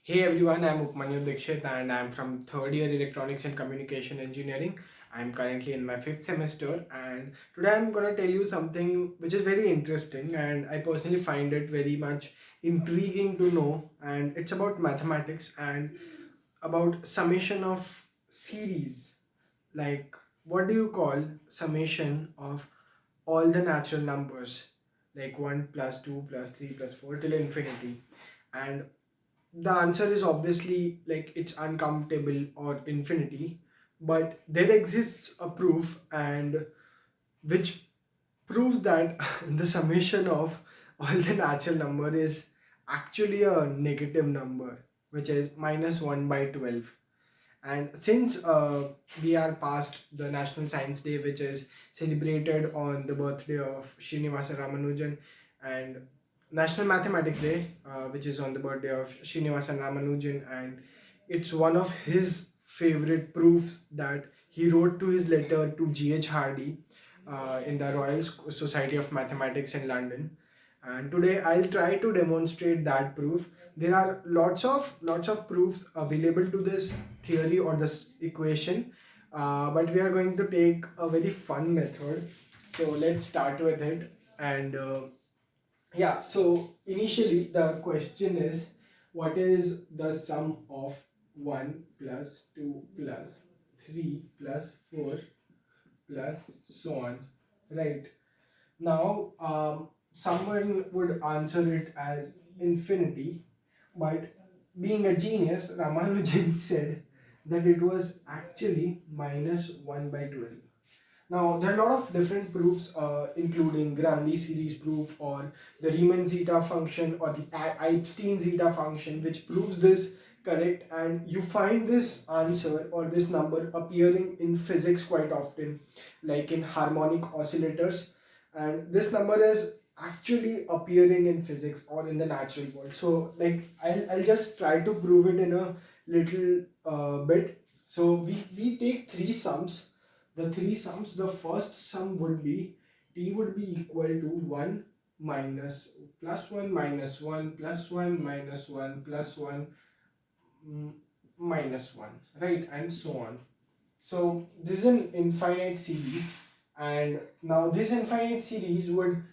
Hey everyone, I'm Upmanyu Dikshit and I'm from third year Electronics and Communication Engineering. I'm currently in my fifth semester and today I'm gonna tell you something which is very interesting and I personally find it very much intriguing to know, and it's about mathematics and about summation of series. Like, what do you call summation of all the natural numbers, like 1 plus 2 plus 3 plus 4 till infinity? And the answer is obviously like it's uncountable or infinity, but there exists a proof and which proves that the summation of all the natural number is actually a negative number, which is minus 1 by 12. And since we are past the National Science Day, which is celebrated on the birthday of Srinivasa Ramanujan, and National Mathematics Day, which is on the birthday of Srinivasa Ramanujan, and it's one of his favorite proofs that he wrote to his letter to G.H. Hardy in the Royal Society of Mathematics in London. And today I'll try to demonstrate that proof. There are lots of proofs available to this theory or this equation, but we are going to take a very fun method. So let's start with it. And yeah, so initially the question is, what is the sum of 1 plus 2 plus 3 plus 4 plus so on, right? Now, someone would answer it as infinity, but being a genius, Ramanujan said that it was actually minus 1 by 12. Now, there are a lot of different proofs, including Grandi series proof or the Riemann zeta function or the Epstein zeta function, which proves this correct. And you find this answer or this number appearing in physics quite often, like in harmonic oscillators. And this number is actually appearing in physics or in the natural world. So, like, I'll just try to prove it in a little bit. So, we take three sums. The three sums, the first sum would be t would be equal to 1 minus plus 1 minus 1 plus 1 minus 1 plus 1 mm, minus 1, right, and so on. So this is an infinite series, and now this infinite series would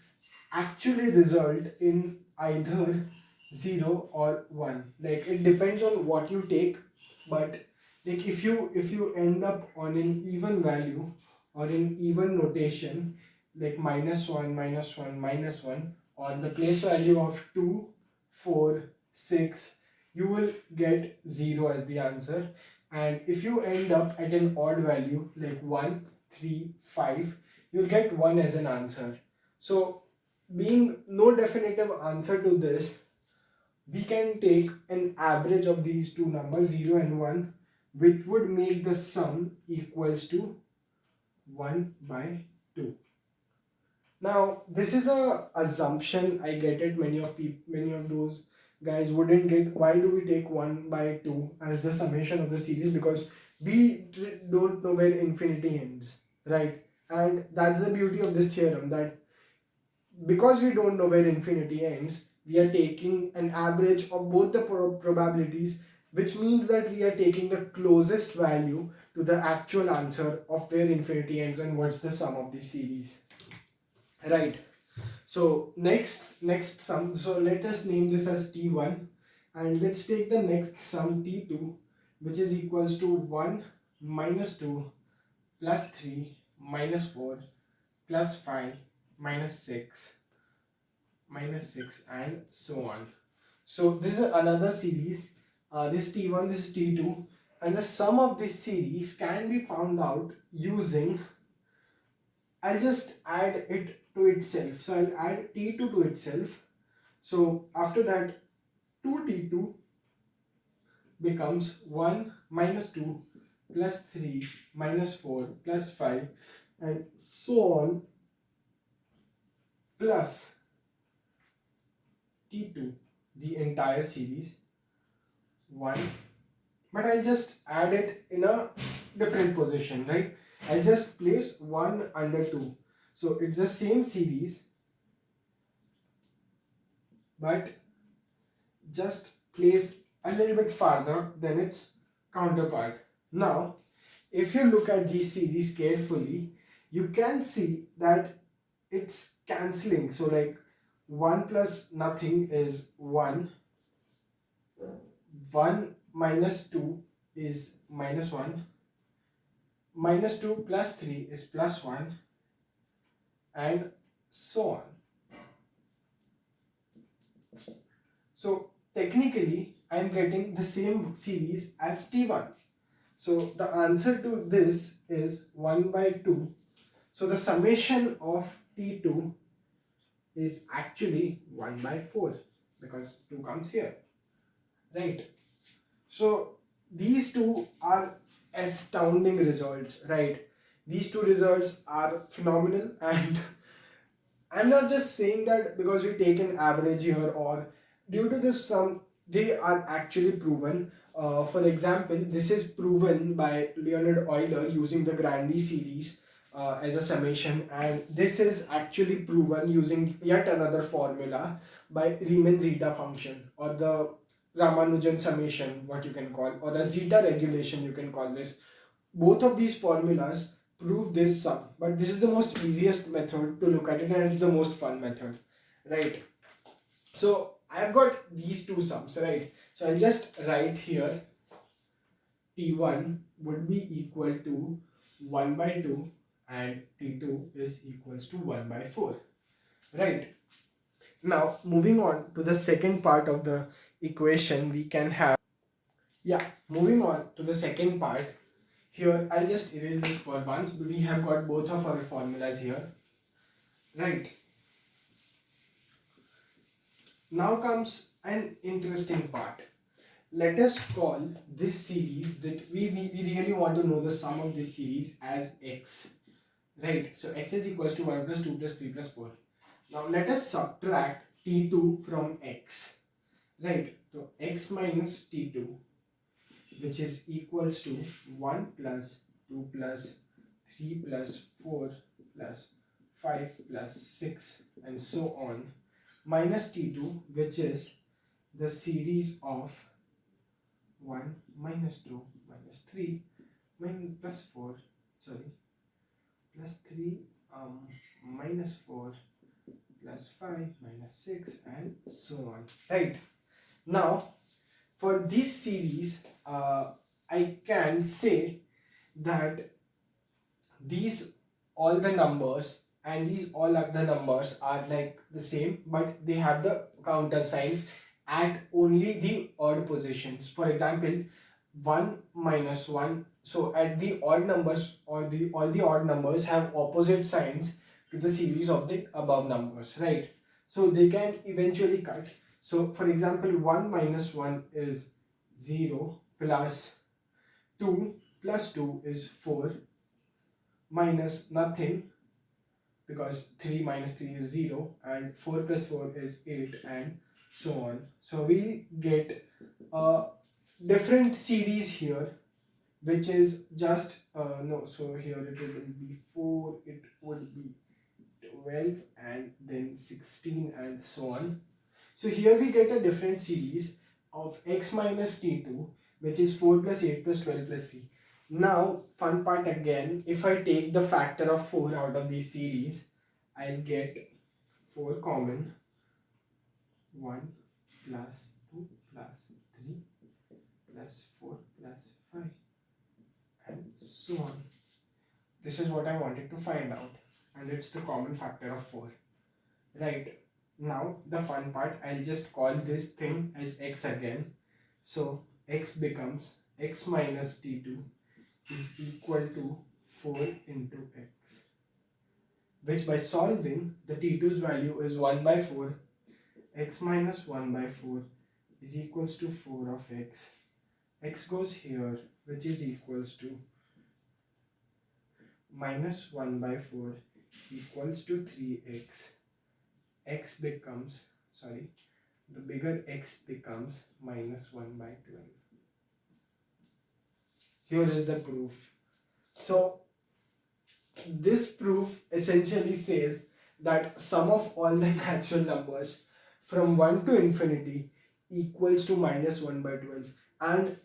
actually result in either 0 or 1. Like, it depends on what you take, but like if you end up on an even value or in even notation, like minus 1 minus 1 minus 1, or the place value of 2 4 6, you will get 0 as the answer. And if you end up at an odd value like 1 3 5, you'll get 1 as an answer. So, being no definitive answer to this, we can take an average of these two numbers 0 and 1, which would make the sum equals to 1 by 2. Now, this is a assumption, I get it. Many of those guys wouldn't get why do we take 1 by 2 as the summation of the series, because we don't know where infinity ends, right? And that's the beauty of this theorem, that because we don't know where infinity ends, we are taking an average of both the probabilities, which means that we are taking the closest value to the actual answer of where infinity ends and what's the sum of the series, right? So next sum, so let us name this as t1, and let's take the next sum t2, which is equals to 1 minus 2 plus 3 minus 4 plus 5 minus 6 and so on. So this is another series. This is T1, this is T2, and the sum of this series can be found out using, I'll just add it to itself. So I'll add T2 to itself. So after that, 2T2 becomes 1 minus 2 plus 3 minus 4 plus 5 and so on, plus T2, the entire series, 1, but I'll just add it in a different position, right? I'll just place 1 under 2. So it's the same series, but just place a little bit farther than its counterpart. Now, if you look at this series carefully, you can see that it's cancelling. So like 1 plus nothing is 1, 1 minus 2 is minus 1, minus 2 plus 3 is plus 1, and so on. So technically I am getting the same series as T1. So the answer to this is 1 by 2. So the summation of T2 is actually 1 by 4 because 2 comes here, right? So these two are astounding results, right? These two results are phenomenal, and I'm not just saying that because we take an average here or due to this sum, they are actually proven. For example, this is proven by Leonard Euler using the Grandi series as a summation, and this is actually proven using yet another formula by Riemann zeta function, or the Ramanujan summation, what you can call, or the zeta regulation, you can call this. Both of these formulas prove this sum, but this is the most easiest method to look at it, and it's the most fun method, right? So I've got these two sums, right? So I'll just write here T1 would be equal to 1 by 2 and T2 is equals to 1 by 4, right? Now moving on to the second part of the equation, we can have, yeah, moving on to the second part. Here, I'll just erase this for once, but we have got both of our formulas here, right? Now comes an interesting part. Let us call this series that we really want to know the sum of this series as x, right? So x is equals to 1 plus 2 plus 3 plus 4. Now let us subtract t2 from x, right? So x minus t2, which is equals to 1 plus 2 plus 3 plus 4 plus 5 plus 6 and so on, minus t2, which is the series of 1 minus 2 minus 3 plus 4, sorry, plus 3 minus 4 plus 5 minus 6 and so on, right? Now for this series, I can say that these all the numbers and these all other numbers are like the same, but they have the counter signs at only the odd positions. For example, 1 minus 1. So at the odd numbers, or the all the odd numbers have opposite signs to the series of the above numbers, right? So they can eventually cut. So for example, 1 minus 1 is 0 plus 2 plus 2 is 4 minus nothing, because 3 minus 3 is 0 and 4 plus 4 is 8 and so on. So we get a different series here, which is just no, so here it will be 4, it would be 12 and then 16 and so on. So here we get a different series of x minus t2, which is 4 plus 8 plus 12 plus c. Now, fun part again, if I take the factor of 4 out of this series, I'll get 4 common, 1 plus 2 plus 3 plus 4 plus 5 and so on. This is what I wanted to find out, and it's the common factor of 4, right? Now the fun part, I'll just call this thing as x again. So x becomes x minus t2 is equal to 4 into x, which by solving, the t2's value is 1 by 4. X minus 1 by 4 is equals to 4 of x. X goes here, which is equals to minus 1 by 4 equals to 3x. X becomes, sorry, the bigger x becomes minus 1 by 12. Here is the proof. So this proof essentially says that sum of all the natural numbers from 1 to infinity equals to minus 1 by 12. And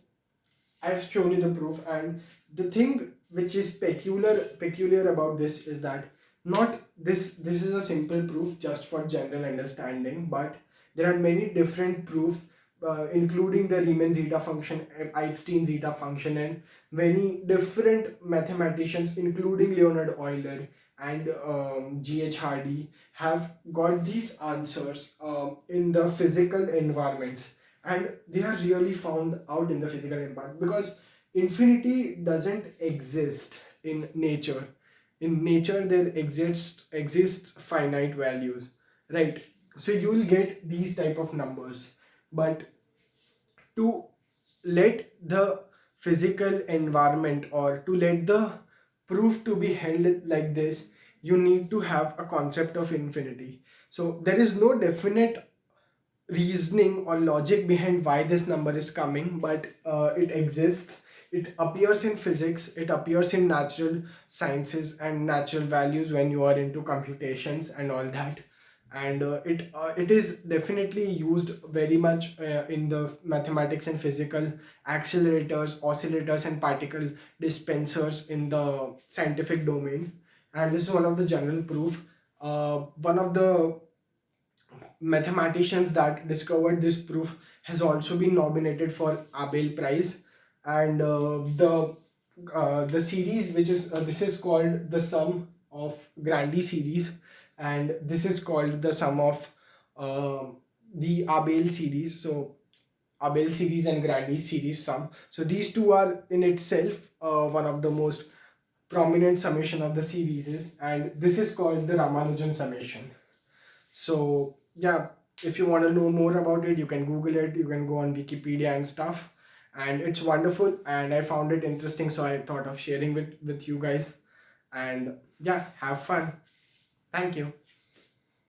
I've shown you the proof. And the thing which is peculiar about this is that not this is a simple proof just for general understanding, but there are many different proofs, including the Riemann zeta function, Einstein zeta function, and many different mathematicians, including Leonard Euler and G.H. Hardy, have got these answers in the physical environments, and they are really found out in the physical environment, because infinity doesn't exist in nature. In nature there exists finite values, right? So you will get these type of numbers, but to let the physical environment, or to let the proof to be held like this, you need to have a concept of infinity. So there is no definite reasoning or logic behind why this number is coming, but it exists. It appears in physics, it appears in natural sciences and natural values when you are into computations and all that. And it is definitely used very much in the mathematics and physical accelerators, oscillators, and particle dispensers in the scientific domain. And this is one of the general proof. One of the mathematicians that discovered this proof has also been nominated for Abel Prize. And the series which is this is called the sum of Grandi series, and this is called the sum of uh, the Abel series. So Abel series and Grandi series sum. So these two are in itself one of the most prominent summation of the series, and this is called the Ramanujan summation. So yeah, if you want to know more about it, you can Google it, you can go on Wikipedia and stuff. And it's wonderful, and I found it interesting, so I thought of sharing it with you guys. And yeah, have fun. Thank you.